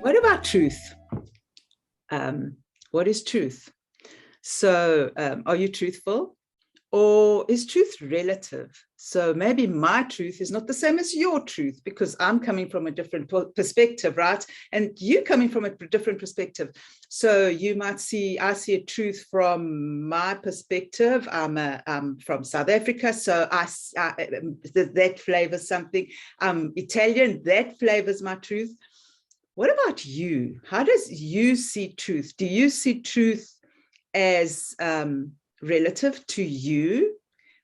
What about truth? What is truth? So are you truthful? Or is truth relative? So maybe my truth is not the same as your truth because I'm coming from a different perspective, right? And you coming from a different perspective. So you might see, I see a truth from my perspective. I'm from South Africa, so that flavors something. I'm Italian, that flavors my truth. What about you? How does you see truth? Do you see truth as relative to you,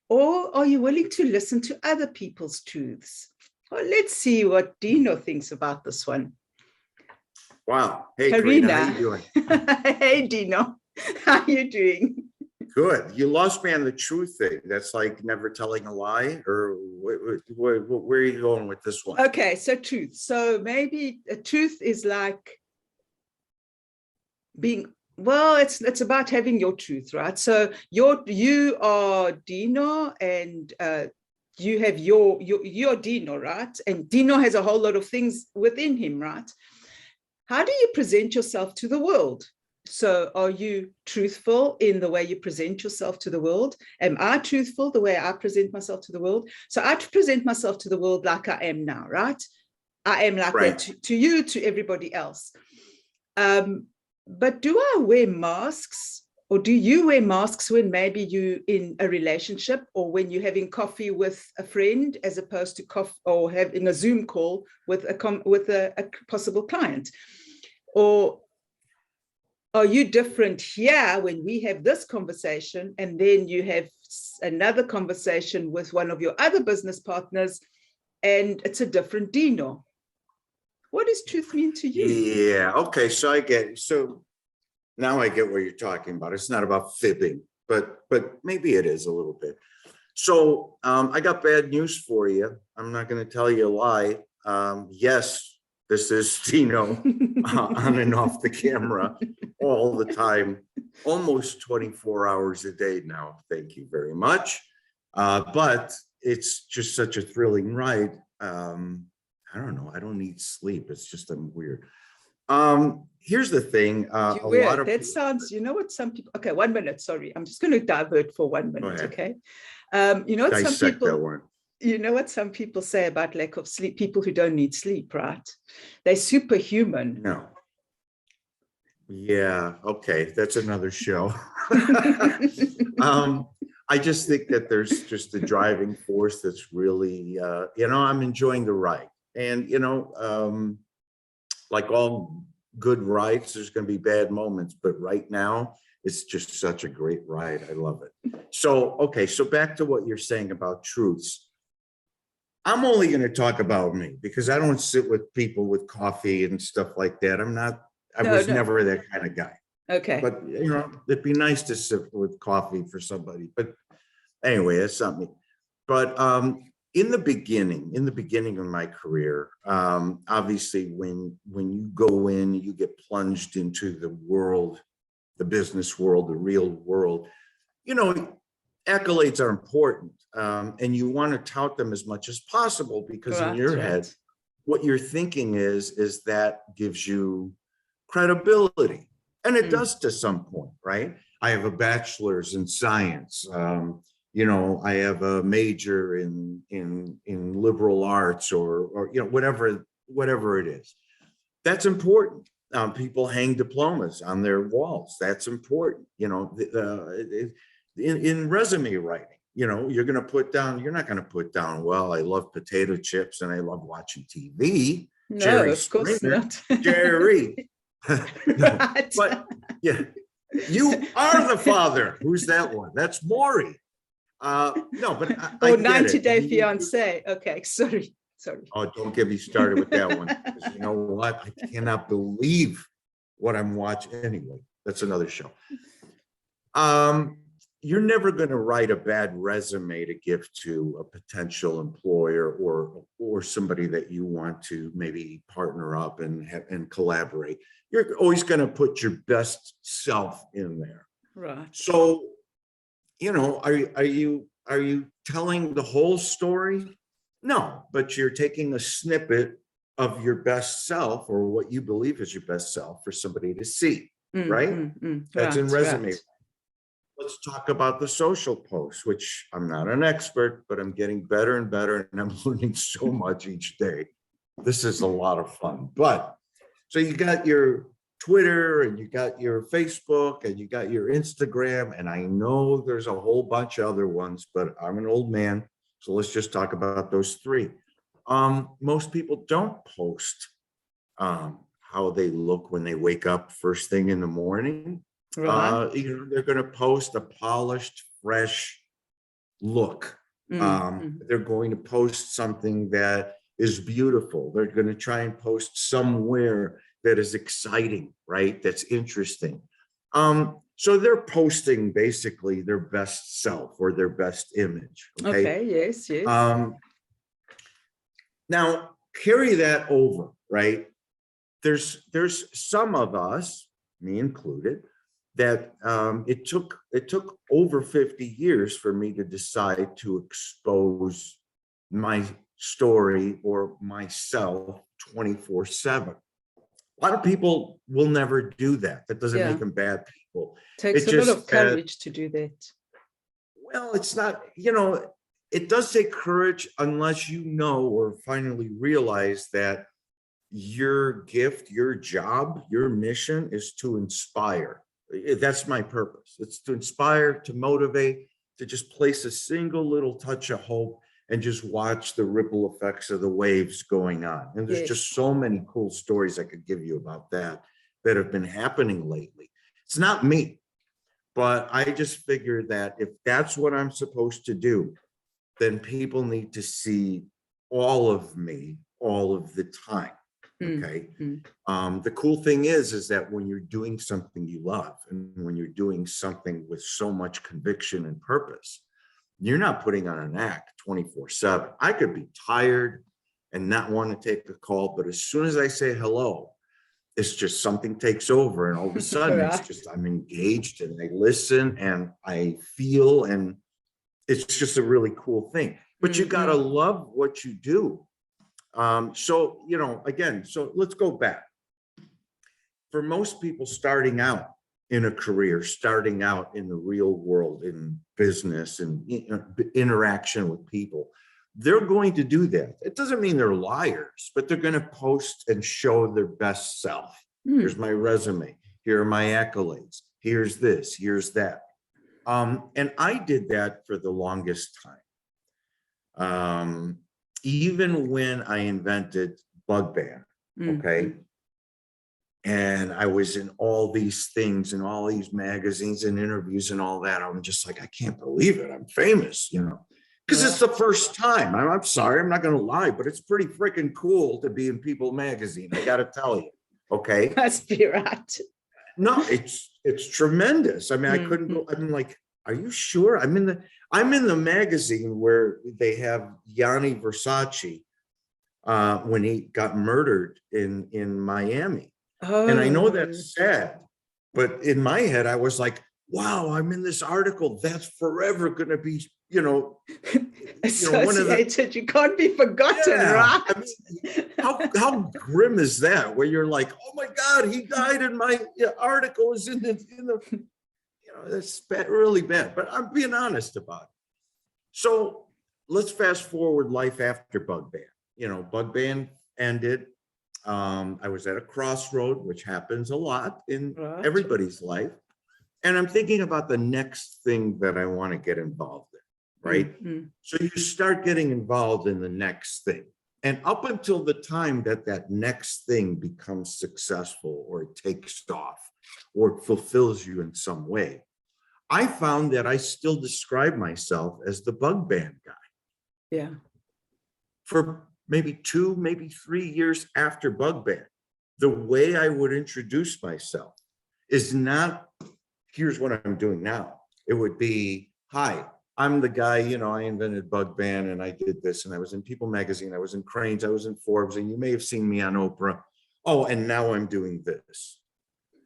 or are you willing to listen to other people's truths? Well, let's see what Dino thinks about this one. Wow. Hey, Carina, how you doing? Hey, Dino. How are you doing? Good. You lost me on the truth thing. That's like never telling a lie, or where are you going with this one? Okay, so truth. So maybe a truth is like being, well, it's about having your truth, right? So you are Dino, and you have you're Dino, right? And Dino has a whole lot of things within him, right? How do you present yourself to the world? So are you truthful in the way you present yourself to the world? Am I truthful the way I present myself to the world? So I present myself to the world like I am now, right? I am like Right. that to you, to everybody else. But do I wear masks, or do you wear masks when maybe you in a relationship, or when you're having coffee with a friend, as opposed to coffee or having a Zoom call with a possible client? Or are you different here when we have this conversation, and then you have another conversation with one of your other business partners, and it's a different Dino? What does truth mean to you? Yeah. Okay. So now I get what you're talking about. It's not about fibbing, but maybe it is a little bit. So I got bad news for you. I'm not going to tell you a lie. Yes, this is Dino on and off the camera all the time, almost 24 hours a day now. Thank you very much. But it's just such a thrilling ride. I don't know. I don't need sleep. It's just I'm weird. Here's the thing. A lot of that sounds, you know what some people, okay, 1 minute, sorry. I'm just going to divert for 1 minute, okay? You know what some people, you know what some people say about lack of sleep, people who don't need sleep, right? They're superhuman. No. Yeah, okay, that's another show. I just think that there's just a driving force that's really, I'm enjoying the ride. And, like all good rides, there's going to be bad moments, but right now it's just such a great ride. I love it. So, okay, so back to what you're saying about truths. I'm only going to talk about me because I don't sit with people with coffee and stuff like that. I was never that kind of guy. Okay. But, it'd be nice to sit with coffee for somebody. But anyway, that's something. But in the beginning of my career, obviously when you go in, you get plunged into the world, the business world, the real world, accolades are important, and you want to tout them as much as possible because in your head, what you're thinking is that gives you credibility, and it does to some point, right? I have a bachelor's in science. I have a major in liberal arts or whatever it is. That's important. People hang diplomas on their walls. That's important. In resume writing, you're not going to put down, well, I love potato chips and I love watching TV. No, Jerry of course Springer, not. Jerry. No, Right. but yeah, you are the father. Who's that one? That's Maury. No, but or 90-Day Fiance. Okay, sorry. Oh, don't get me started with that one. You know what? I cannot believe what I'm watching. Anyway, that's another show. You're never going to write a bad resume to give to a potential employer or somebody that you want to maybe partner up and collaborate. You're always going to put your best self in there. Right. So, are you telling the whole story? No, but you're taking a snippet of your best self or what you believe is your best self for somebody to see, right? That's in resume. Right. Let's talk about the social posts, which I'm not an expert, but I'm getting better and better, and I'm learning so much each day. This is a lot of fun. But so you got your Twitter and you got your Facebook and you got your Instagram, and I know there's a whole bunch of other ones, but I'm an old man, so let's just talk about those three. Most people don't post how they look when they wake up first thing in the morning. Right. They're going to post a polished, fresh look. They're going to post something that is beautiful. They're going to try and post somewhere that is exciting, right? That's interesting. So they're posting basically their best self or their best image. Okay. Yes. Now carry that over, right? There's some of us, me included, that it took over 50 years for me to decide to expose my story or myself 24/7. A lot of people will never do that. That doesn't make them bad people. Takes a lot of courage to do that. Well, it's not, it does take courage unless you know or finally realize that your gift, your job, your mission is to inspire. That's my purpose. It's to inspire, to motivate, to just place a single little touch of hope and just watch the ripple effects of the waves going on. And there's just so many cool stories I could give you about that have been happening lately. It's not me, but I just figured that if that's what I'm supposed to do, then people need to see all of me all of the time. Okay. The cool thing is that when you're doing something you love and when you're doing something with so much conviction and purpose, you're not putting on an act 24/7. I could be tired and not want to take a call, but as soon as I say hello, it's just something takes over, and all of a sudden it's just I'm engaged and I listen and I feel, and it's just a really cool thing. But you got to love what you do. So, again, so let's go back. For most people starting out in a career, starting out in the real world, in business and interaction with people, they're going to do that. It doesn't mean they're liars, but they're going to post and show their best self. Here's my resume. Here are my accolades. Here's this, here's that. And I did that for the longest time. Even when I invented Bug Ban, okay? And I was in all these things and all these magazines and interviews and all that. I'm just like, I can't believe it. I'm famous, because it's the first time. I'm sorry, I'm not going to lie, but it's pretty freaking cool to be in People magazine. I got to tell you, okay? Must be right. No, it's tremendous. I mean, I couldn't go. I'm like, are you sure? I'm in the magazine where they have Gianni Versace when he got murdered in Miami. And I know that's sad, but in my head, I was like, wow, I'm in this article. That's forever going to be, associated. You can't be forgotten, right? I mean, how grim is that? Where you're like, oh my God, he died, and my article is in the that's bad, really bad. But I'm being honest about it. So let's fast forward life after Bug Ban. Bug Ban ended. I was at a crossroad, which happens a lot in everybody's life. And I'm thinking about the next thing that I want to get involved in, right? So you start getting involved in the next thing. And up until the time that next thing becomes successful or it takes off or it fulfills you in some way, I found that I still describe myself as the Bug Ban guy. Yeah. For maybe 2, maybe 3 years after Bug Ban, the way I would introduce myself is not, here's what I'm doing now. It would be, hi, I'm the guy, I invented Bug Ban and I did this, and I was in People magazine, I was in Cranes, I was in Forbes, and you may have seen me on Oprah. Oh, and now I'm doing this.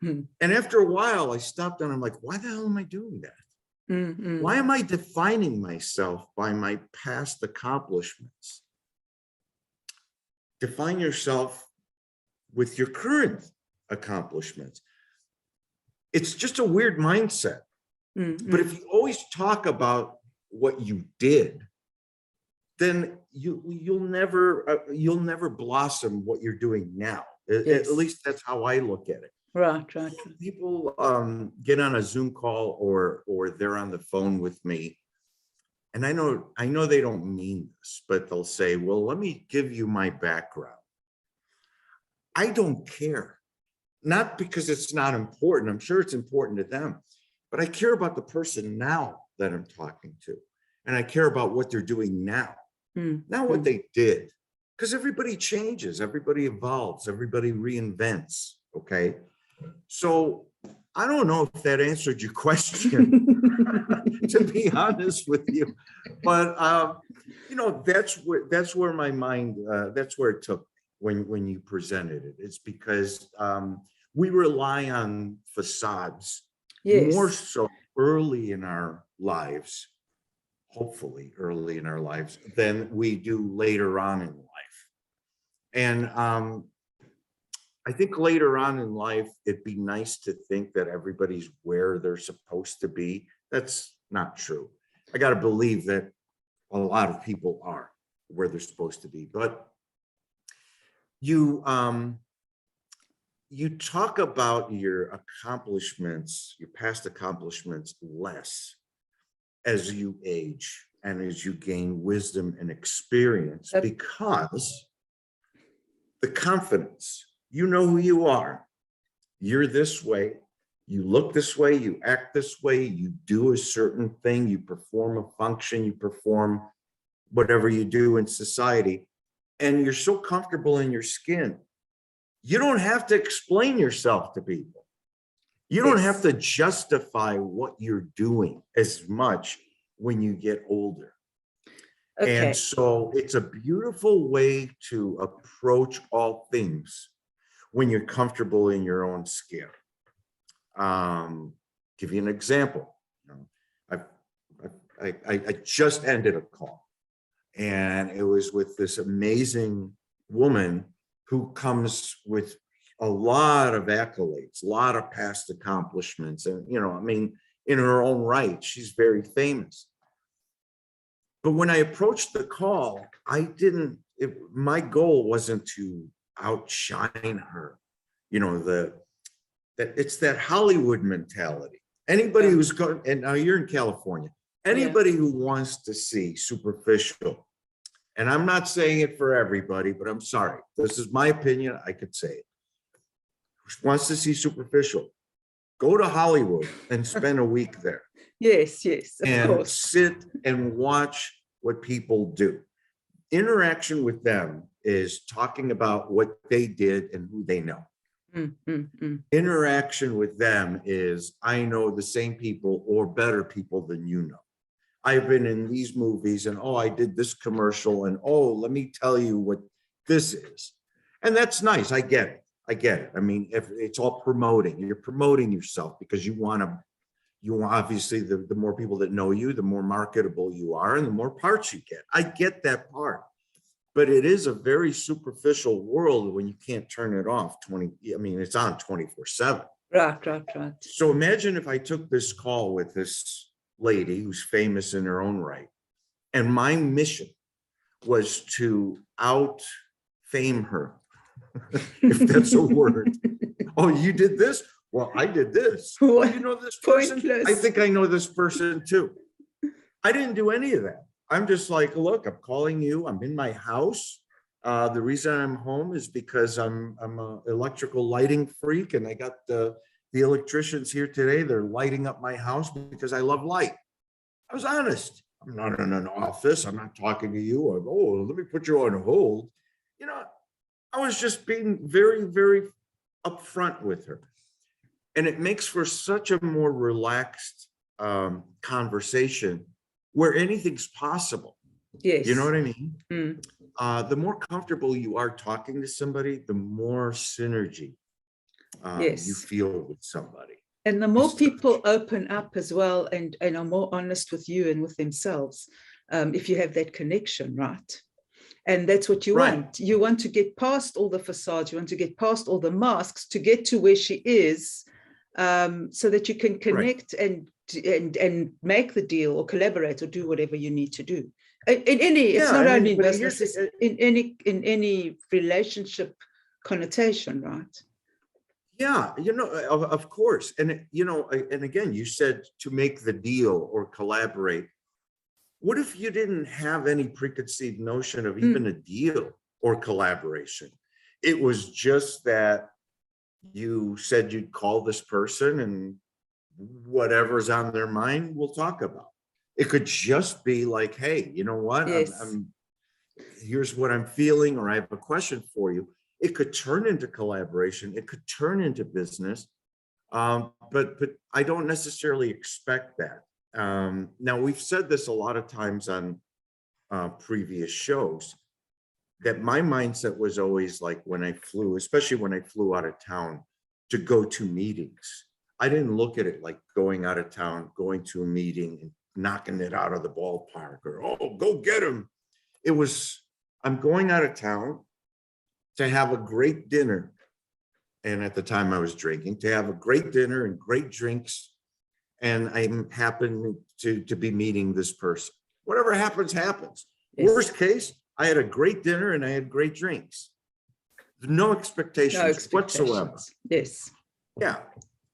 And after a while, I stopped and I'm like, why the hell am I doing that? Why am I defining myself by my past accomplishments? define yourself with your current accomplishments. It's just a weird mindset. Mm-hmm. But if you always talk about what you did, then you'll never blossom what you're doing now. Yes. At least that's how I look at it. Right. People get on a Zoom call or they're on the phone with me, and I know they don't mean this, but they'll say, well, let me give you my background. I don't care. Not because it's not important. I'm sure it's important to them, but I care about the person now that I'm talking to. And I care about what they're doing now, not what they did. Because everybody changes, everybody evolves, everybody reinvents, okay? So I don't know if that answered your question, to be honest with you. But, that's where my mind, that's where it took me when you presented it. It's because we rely on facades more so early in our lives, hopefully early in our lives, than we do later on in life. And I think later on in life, it'd be nice to think that everybody's where they're supposed to be. That's not true. I got to believe that a lot of people are where they're supposed to be. But you talk about your accomplishments, your past accomplishments less as you age and as you gain wisdom and experience, because the confidence, you know who you are. You're this way, you look this way, you act this way, you do a certain thing, you perform a function, you perform whatever you do in society, and you're so comfortable in your skin. You don't have to explain yourself to people. You don't have to justify what you're doing as much when you get older. Okay. And so it's a beautiful way to approach all things when you're comfortable in your own skin. Give you an example. I just ended a call, and it was with this amazing woman who comes with a lot of accolades, a lot of past accomplishments. And, in her own right, she's very famous. But when I approached the call, my goal wasn't to outshine her. It's that Hollywood mentality. Anybody who's going, and now you're in California, anybody who wants to see superficial, and I'm not saying it for everybody, but I'm sorry, this is my opinion, I could say it. Who wants to see superficial, go to Hollywood and spend a week there. Yes, of course. Sit and watch what people do. Interaction with them is talking about what they did and who they know. Interaction with them is, I know the same people or better people than you know. I've been in these movies, and I did this commercial, and let me tell you what this is. And that's nice. I get it. I mean, if it's all promoting, you're promoting yourself because you want obviously the more people that know you, the more marketable you are and the more parts you get. I get that part. But it is a very superficial world when you can't turn it off. It's on 24/7. Right. So imagine if I took this call with this lady who's famous in her own right, and my mission was to out-fame her, if that's a word. Oh, you did this? Well, I did this. Oh, you know this person? Pointless. I think I know this person too. I didn't do any of that. I'm just like, look, I'm calling you. I'm in my house. The reason I'm home is because I'm an electrical lighting freak, and I got the electricians here today. They're lighting up my house because I love light. I was honest. I'm not in an office. I'm not talking to you. Let me put you on hold. I was just being very, very upfront with her. And it makes for such a more relaxed conversation where anything's possible. Yes. You know what I mean? The more comfortable you are talking to somebody, the more synergy you feel with somebody. And the more people open up as well and are more honest with you and with themselves, if you have that connection, right? And that's what you Right. want. You want to get past all the facades. You want to get past all the masks to get to where she is, so that you can connect and make the deal or collaborate or do whatever you need to do. In any, it's not only in business, it's in any relationship connotation, right? Yeah, of course. And, and again, you said to make the deal or collaborate. What if you didn't have any preconceived notion of even a deal or collaboration? It was just that you said you'd call this person and whatever's on their mind, we'll talk about. It could just be like, hey, you know what? Yes. Here's what I'm feeling, or I have a question for you. It could turn into collaboration. It could turn into business. But I don't necessarily expect that. Now, we've said this a lot of times on previous shows, that my mindset was always like when I flew, especially when I flew out of town to go to meetings. I didn't look at it like going out of town, going to a meeting and knocking it out of the ballpark, or, oh, go get him. It was, I'm going out of town to have a great dinner. And at the time I was drinking, to have a great dinner and great drinks. And I happen to be meeting this person. Whatever happens, happens. Yes. Worst case, I had a great dinner and I had great drinks. No expectations whatsoever. Yes. Yeah.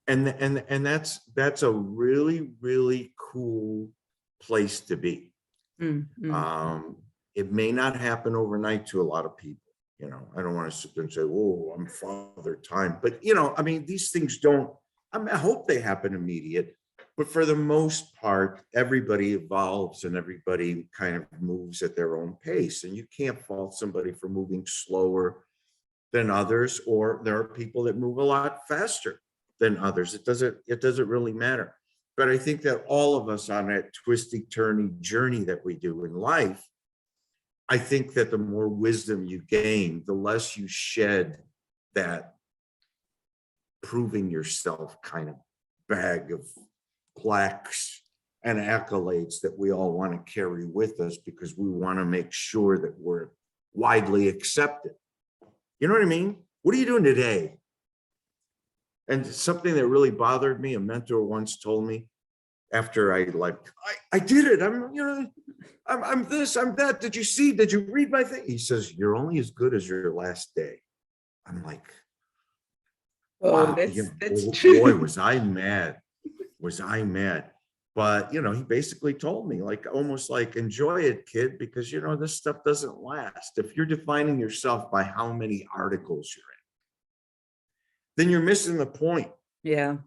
And that's a really, really cool place to be. It may not happen overnight to a lot of people. I don't want to sit there and say, oh, I'm father time. But, these things don't, I hope they happen immediate. But for the most part, everybody evolves and everybody kind of moves at their own pace. And you can't fault somebody for moving slower than others, or there are people that move a lot faster than others. It doesn't really matter. But I think that all of us on that twisty, turny journey that we do in life, I think that the more wisdom you gain, the less you shed that proving yourself kind of bag of plaques and accolades that we all want to carry with us, because we want to make sure that we're widely accepted. You know what I mean? What are you doing today? And something that really bothered me, a mentor once told me after I did it. I'm this, I'm that. Did you read my thing? He says, you're only as good as your last day. I'm like, wow, that's true. Boy, was I mad. But, he basically told me, almost like, enjoy it, kid, because, this stuff doesn't last. If you're defining yourself by how many articles you're in, then you're missing the point. Yeah.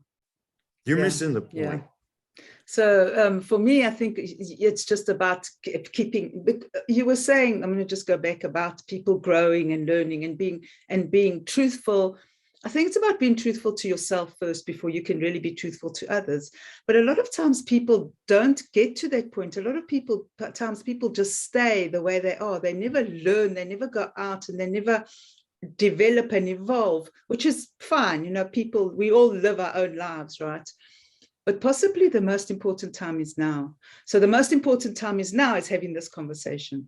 You're missing the point. Yeah. So for me, I think it's just about keeping, you were saying, I'm going to just go back about people growing and learning and being truthful. I think it's about being truthful to yourself first before you can really be truthful to others. But a lot of times people don't get to that point. A lot of times people just stay the way they are. They never learn, they never go out, and they never develop and evolve, which is fine. We all live our own lives, right? But possibly the most important time is now. So the most important time is now, is having this conversation.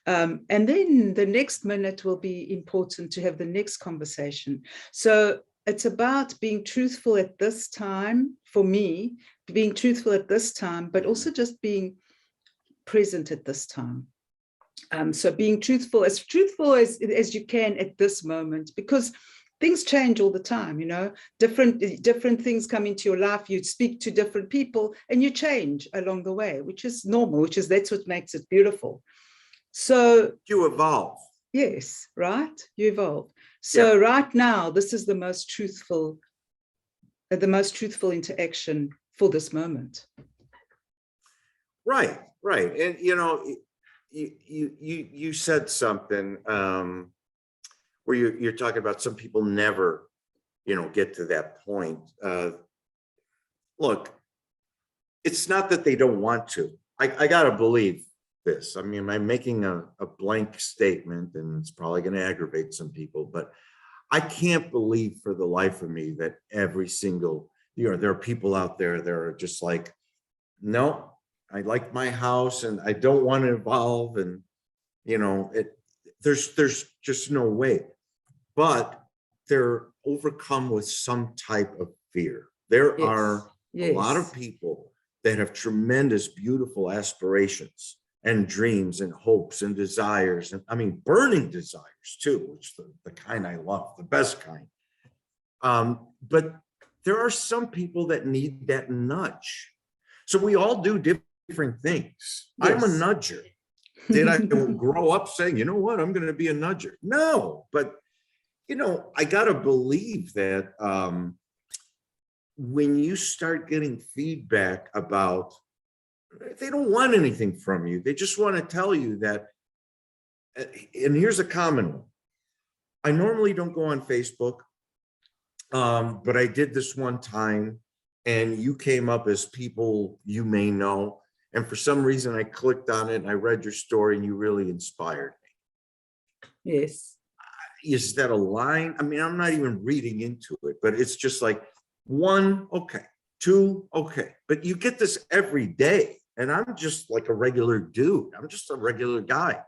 And then the next minute will be important to have the next conversation. So it's about being truthful at this time, for me, being truthful at this time, but also just being present at this time. So being truthful as you can at this moment, because things change all the time, different things come into your life. You speak to different people and you change along the way, which is normal, that's what makes it beautiful. So you evolve. Yes, right? You evolve. So right now, this is the most truthful interaction for this moment. Right. And you said something where you're talking about some people never, get to that point. Look, it's not that they don't want to. I gotta believe this. I'm making a blank statement, and it's probably going to aggravate some people, but I can't believe for the life of me that every single, there are people out there that are just like, no, I like my house and I don't want to evolve. And, there's just no way. But they're overcome with some type of fear. There are a lot of people that have tremendous, beautiful aspirations and dreams and hopes and desires. And I mean, burning desires too, which the kind I love, the best kind. But there are some people that need that nudge. So we all do different things. I'm a nudger. Did I grow up saying, you know what, I'm going to be a nudger? No, but you know, I got to believe that when you start getting feedback about, they don't want anything from you. They just want to tell you that, and here's a common one. I normally don't go on Facebook, but I did this one time, and you came up as people you may know. And for some reason, I clicked on it and I read your story and you really inspired me. Yes. Is that a line? I mean, I'm not even reading into it, but it's just like, one, okay, two, okay. But you get this every day. And I'm just like a regular dude. I'm just a regular guy.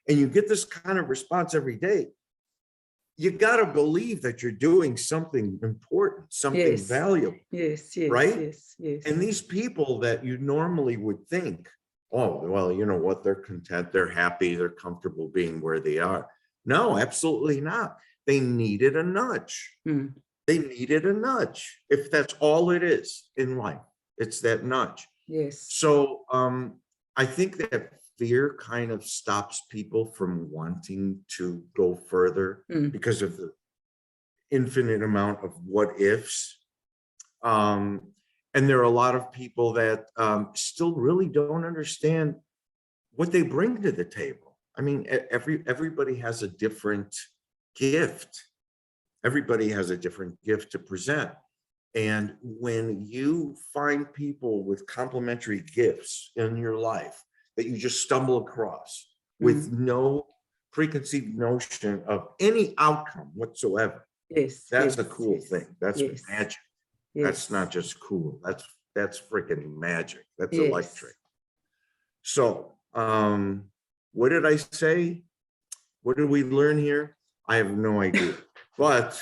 And you get this kind of response every day. You got to believe that you're doing something important, something valuable. Yes, right? Yes. And these people that you normally would think, oh, well, you know what, they're content, they're happy, they're comfortable being where they are. No, absolutely not. They needed a nudge. They needed a nudge. If that's all it is in life, it's that nudge. Yes. So I think that fear kind of stops people from wanting to go further because of the infinite amount of what ifs. And there are a lot of people that still really don't understand what they bring to the table. I mean, everybody has a different gift. Everybody has a different gift to present. And when you find people with complementary gifts in your life that you just stumble across with no preconceived notion of any outcome whatsoever, that's a cool thing. That's magic. That's not just cool. That's freaking magic. That's electric. So what did I say? What did we learn here? I have no idea, but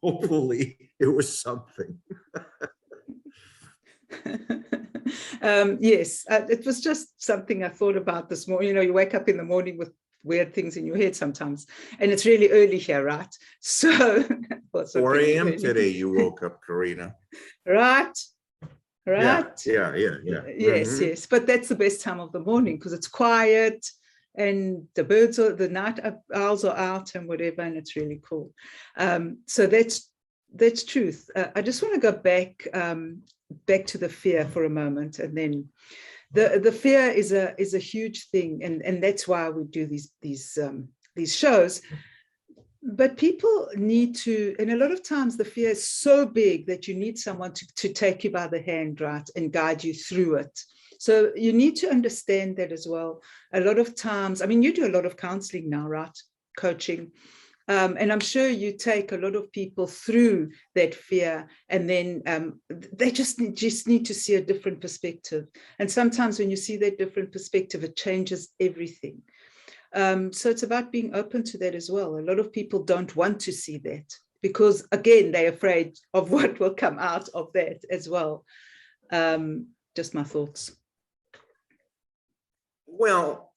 hopefully it was something. Yes, it was just something I thought about this morning. You know, you wake up in the morning with weird things in your head sometimes, and it's really early here, right? So 4 a.m. today you woke up, Carina. Right. Yeah. Yes. But that's the best time of the morning because it's quiet and the night owls are out and whatever, and it's really cool. So that's truth. I just want to go back to the fear for a moment, and then the fear is a huge thing, and that's why we do these shows. But people need to, and a lot of times the fear is so big that you need someone to take you by the hand, right, and guide you through it. So you need to understand that as well. A lot of times, I mean, you do a lot of counseling now, right? Coaching. And I'm sure you take a lot of people through that fear, and then they just need to see a different perspective. And sometimes when you see that different perspective, it changes everything. So it's about being open to that as well. A lot of people don't want to see that because, again, they're afraid of what will come out of that as well. Just my thoughts. Well,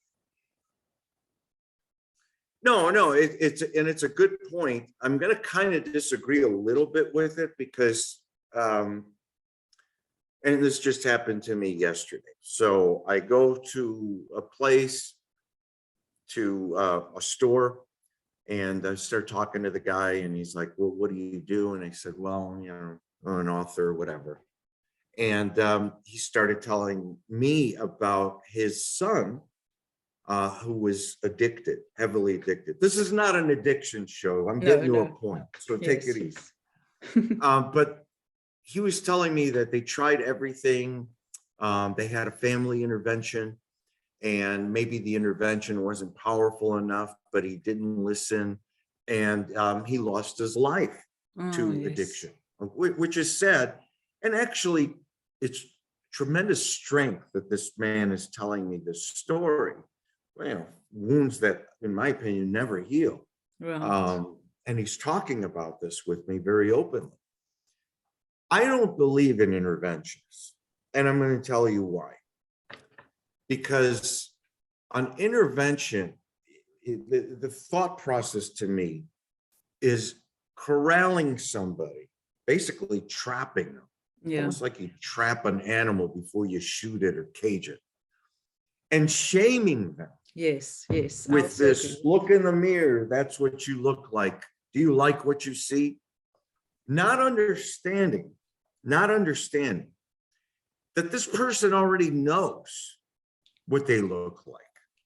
no, it's a good point. I'm going to kind of disagree a little bit with it because, and this just happened to me yesterday. So I go to a place, to a store, and I start talking to the guy, and he's like, well, what do you do? And I said, well, you know, I'm an author or whatever. And he started telling me about his son, who was addicted, heavily addicted. This is not an addiction show. I'm getting to a point, so take it easy. But he was telling me that they tried everything. They had a family intervention, and maybe the intervention wasn't powerful enough, but he didn't listen, and he lost his life to addiction, which is sad. And actually, it's tremendous strength that this man is telling me this story. You know, wounds that, in my opinion, never heal. Right. And he's talking about this with me very openly. I don't believe in interventions, and I'm going to tell you why. Because on intervention, the thought process to me is corralling somebody, basically trapping them. Yeah. Almost like you trap an animal before you shoot it or cage it, and shaming them. Yes, yes. With this, look in the mirror, that's what you look like. Do you like what you see? Not understanding that this person already knows what they look like.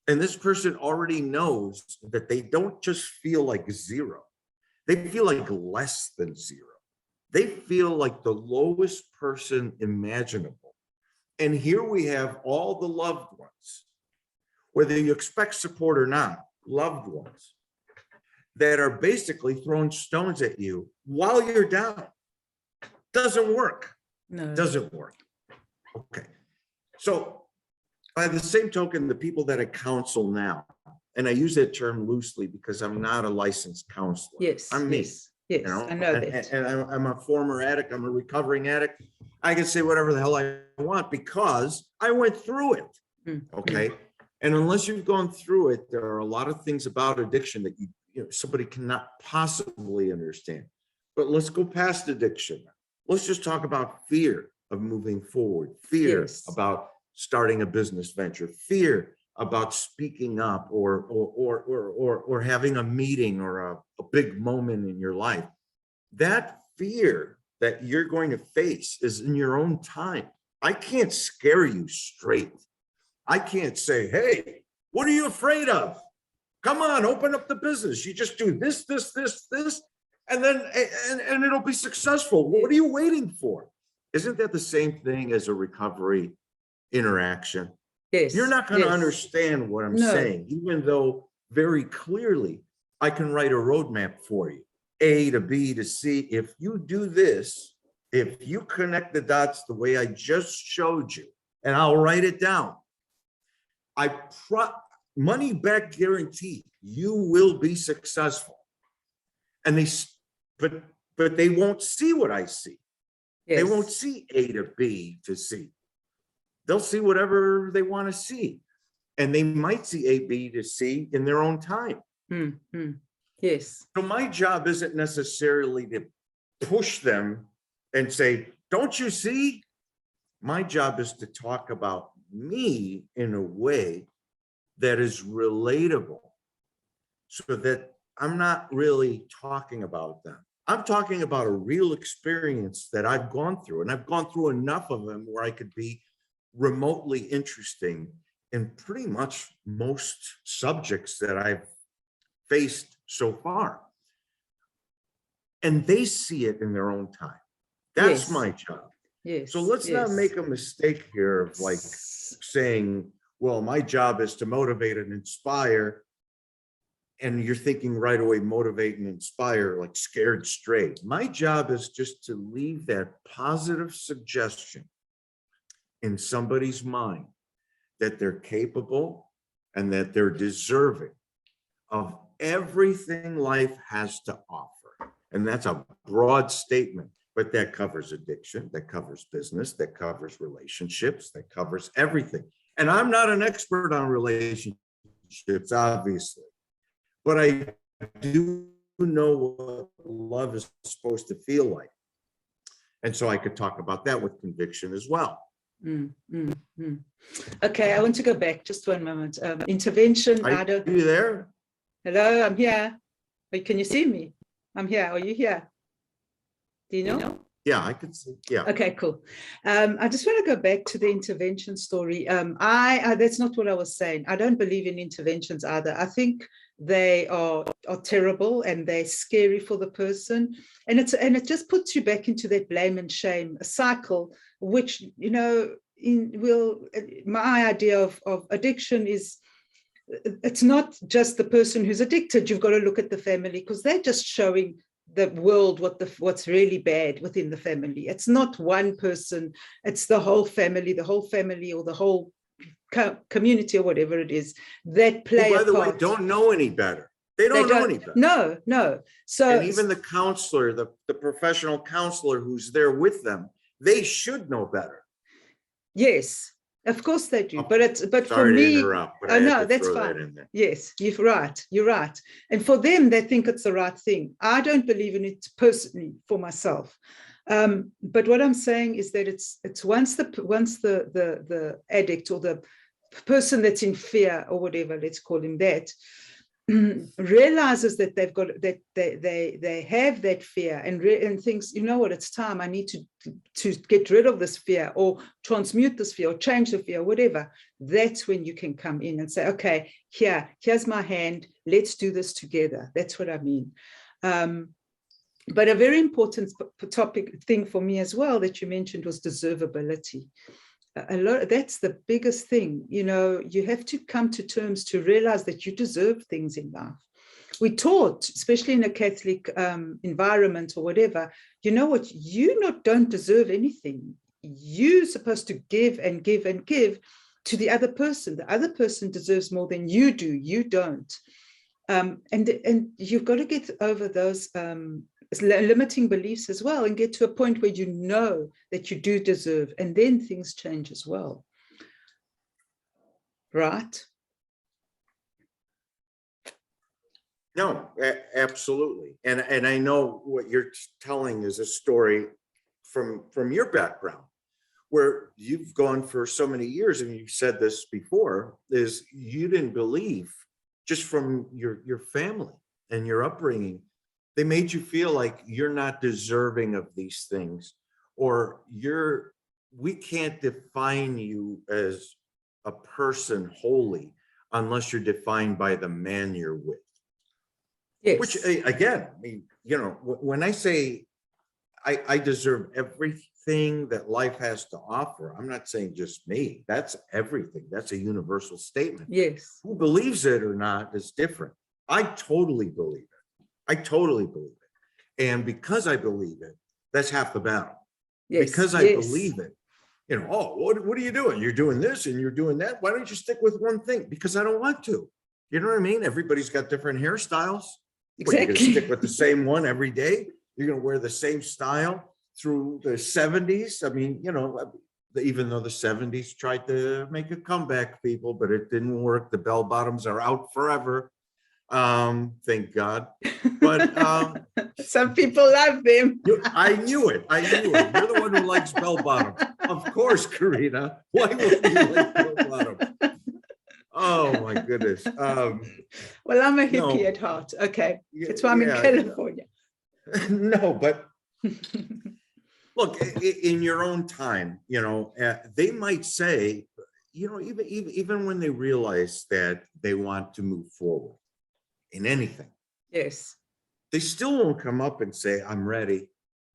And this person already knows that they don't just feel like zero. They feel like less than zero. They feel like the lowest person imaginable. And here we have all the loved ones, whether you expect support or not, loved ones that are basically throwing stones at you while you're down. Doesn't work. No. Doesn't work. Okay. So by the same token, the people that I counsel now, and I use that term loosely because I'm not a licensed counselor. Yes. I'm me. Yes. Yes, You know, I know that. And I'm a former addict. I'm a recovering addict. I can say whatever the hell I want because I went through it. Okay. And unless you've gone through it, there are a lot of things about addiction that you know, somebody cannot possibly understand. But let's go past addiction. Let's just talk about fear of moving forward, fear Yes. about starting a business venture, fear about speaking up or having a meeting or a big moment in your life. That fear that you're going to face is in your own time. I can't scare you straight. I can't say, hey, what are you afraid of? Come on, open up the business. You just do this, and then and it'll be successful. What are you waiting for? Isn't that the same thing as a recovery interaction? Yes. You're not going to yes. understand what I'm No. saying, even though very clearly I can write a roadmap for you, A to B to C. If you do this, if you connect the dots the way I just showed you, and I'll write it down, money back guarantee, you will be successful. And but they won't see what I see. Yes. They won't see A to B to C. They'll see whatever they want to see. And they might see A, B to C in their own time. Yes. So my job isn't necessarily to push them and say, don't you see? My job is to talk about me in a way that is relatable so that I'm not really talking about them. I'm talking about a real experience that I've gone through, and I've gone through enough of them where I could be remotely interesting in pretty much most subjects that I've faced so far. And they see it in their own time. That's Yes. my job. Yes. So let's not make a mistake here of like saying, well, my job is to motivate and inspire. And you're thinking right away, motivate and inspire, like scared straight. My job is just to leave that positive suggestion in somebody's mind that they're capable and that they're deserving of everything life has to offer. And that's a broad statement, but that covers addiction, that covers business, that covers relationships, that covers everything. And I'm not an expert on relationships, obviously, but I do know what love is supposed to feel like. And so I could talk about that with conviction as well. Okay, I want to go back just one moment. Intervention. Are you there? Hello, I'm here. Wait, can you see me? I'm here. Are you here? Dino? Yeah, I can see. Yeah. Okay, cool. I just want to go back to the intervention story. That's not what I was saying. I don't believe in interventions either. I think they are terrible and they're scary for the person. And it just puts you back into that blame and shame cycle, which, you know, my idea of addiction is, it's not just the person who's addicted. You've got to look at the family, because they're just showing the world what's really bad within the family. It's not one person, it's the whole family or the whole community or whatever it is that play Who, by a the way, part. don't know any better. They don't know any better. No. So, and even the counselor, the professional counselor who's there with them, they should know better. Yes, of course they do. Okay. But Sorry for me, to interrupt, but I had no, to that's throw fine. that in there. Yes, you're right. And for them, they think it's the right thing. I don't believe in it personally for myself. But what I'm saying is that it's once the addict or the person that's in fear or whatever, let's call him that, realizes that they've got that they have that fear and thinks, you know what, it's time, I need to get rid of this fear or transmute this fear or change the fear, whatever. That's when you can come in and say, okay, here's my hand, let's do this together. That's what I mean. But a very important thing for me as well that you mentioned was deservability. That's the biggest thing. You have to come to terms to realize that you deserve things in life. We taught, especially in a Catholic environment or whatever, you know what, don't deserve anything. You're supposed to give and give and give to the other person. The other person deserves more than you do. You don't. And you've got to get over those limiting beliefs as well and get to a point where you know that you do deserve, and then things change as well. Right? No, absolutely. And I know what you're telling is a story from your background, where you've gone for so many years, and you said this before, is you didn't believe, just from your family and your upbringing, they made you feel like you're not deserving of these things, or we can't define you as a person wholly unless you're defined by the man you're with. Yes. Which, again, I mean, when I say I deserve everything that life has to offer, I'm not saying just me. That's everything. That's a universal statement. Yes. Who believes it or not is different. I totally believe it. And because I believe it, that's half the battle. Yes. Because I believe it, what are you doing? You're doing this and you're doing that. Why don't you stick with one thing? Because I don't want to. You know what I mean? Everybody's got different hairstyles. Exactly. You're going to stick with the same one every day. You're going to wear the same style through the 70s. I mean, even though the 70s tried to make a comeback, people, but it didn't work. The bell bottoms are out forever. Thank God. But some people love them. I knew it. You're the one who likes bell bottoms. Of course, Carina. Why wouldn't you like bell bottoms? Oh my goodness. Well, I'm a hippie at heart. Okay. That's why I'm in California. No, but look, in your own time, they might say, even when they realize that they want to move forward in anything. Yes. They still won't come up and say, I'm ready.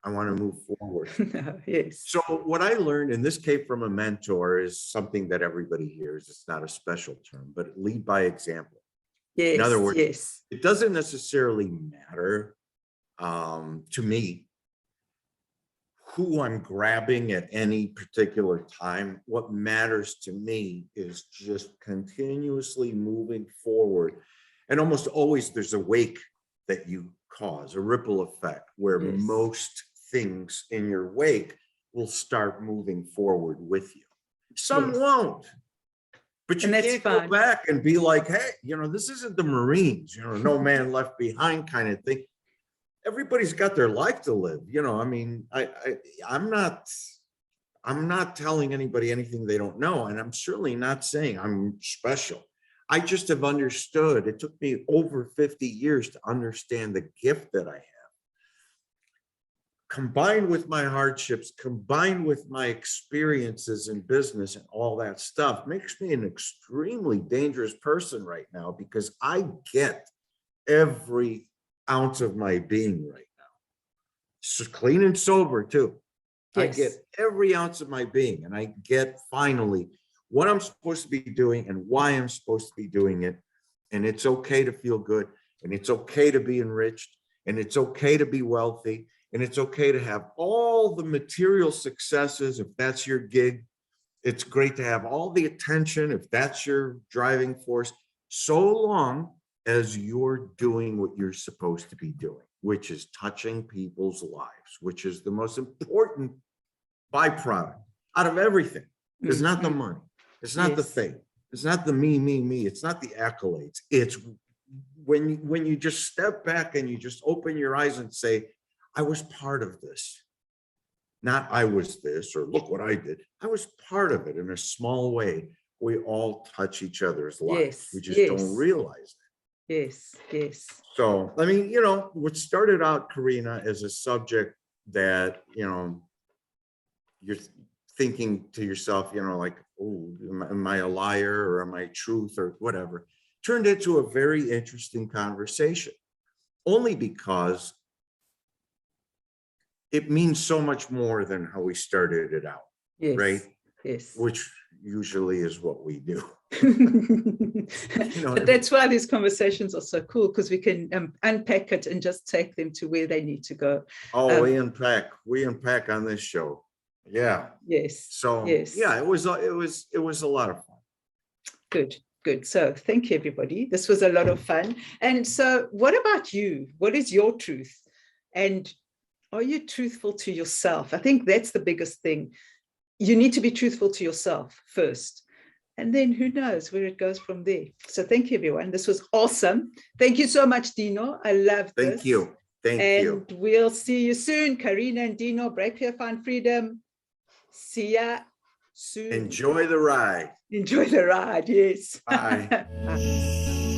I want to move forward. No, yes. So what I learned, and this came from a mentor, is something that everybody hears. It's not a special term, but lead by example. Yes. In other words, yes. It doesn't necessarily matter to me who I'm grabbing at any particular time. What matters to me is just continuously moving forward. And almost always there's a wake that you cause, a ripple effect, where most things in your wake will start moving forward with you. Some won't. But you can't go back and be like, hey, this isn't the Marines, no man left behind kind of thing. Everybody's got their life to live. I mean, I'm not telling anybody anything they don't know. And I'm certainly not saying I'm special. I just have understood. It took me over 50 years to understand the gift that I have. Combined with my hardships, combined with my experiences in business and all that stuff, makes me an extremely dangerous person right now, because I get every ounce of my being right now. So clean and sober too. Yes. I get every ounce of my being, and I get finally what I'm supposed to be doing and why I'm supposed to be doing it. And it's okay to feel good, and it's okay to be enriched, and it's okay to be wealthy, and it's okay to have all the material successes if that's your gig. It's great to have all the attention, if that's your driving force, so long as you're doing what you're supposed to be doing, which is touching people's lives, which is the most important byproduct out of everything. It's not the money. It's not the thing. It's not the me. It's not the accolades. It's when you just step back and you just open your eyes and say, I was part of this. Not I was this, or look what I did. I was part of it in a small way. We all touch each other's lives. We just don't realize it. Yes. So, I mean, what started out, Carina, as a subject that, you're thinking to yourself, like, oh, am I a liar, or am I truth, or whatever, turned into a very interesting conversation, only because it means so much more than how we started it out, right? Yes. Which usually is what we do. But that's why these conversations are so cool, because we can unpack it and just take them to where they need to go. Oh, we unpack on this show. Yeah. Yes. So yeah, it was a lot of fun. Good. So thank you, everybody. This was a lot of fun. And so what about you? What is your truth? And are you truthful to yourself? I think that's the biggest thing. You need to be truthful to yourself first. And then who knows where it goes from there. So thank you, everyone. This was awesome. Thank you so much, Dino. I love this. Thank you. And we'll see you soon. Carina and Dino, break here, find freedom. See ya soon. Enjoy the ride. Enjoy the ride, yes. Bye. Bye.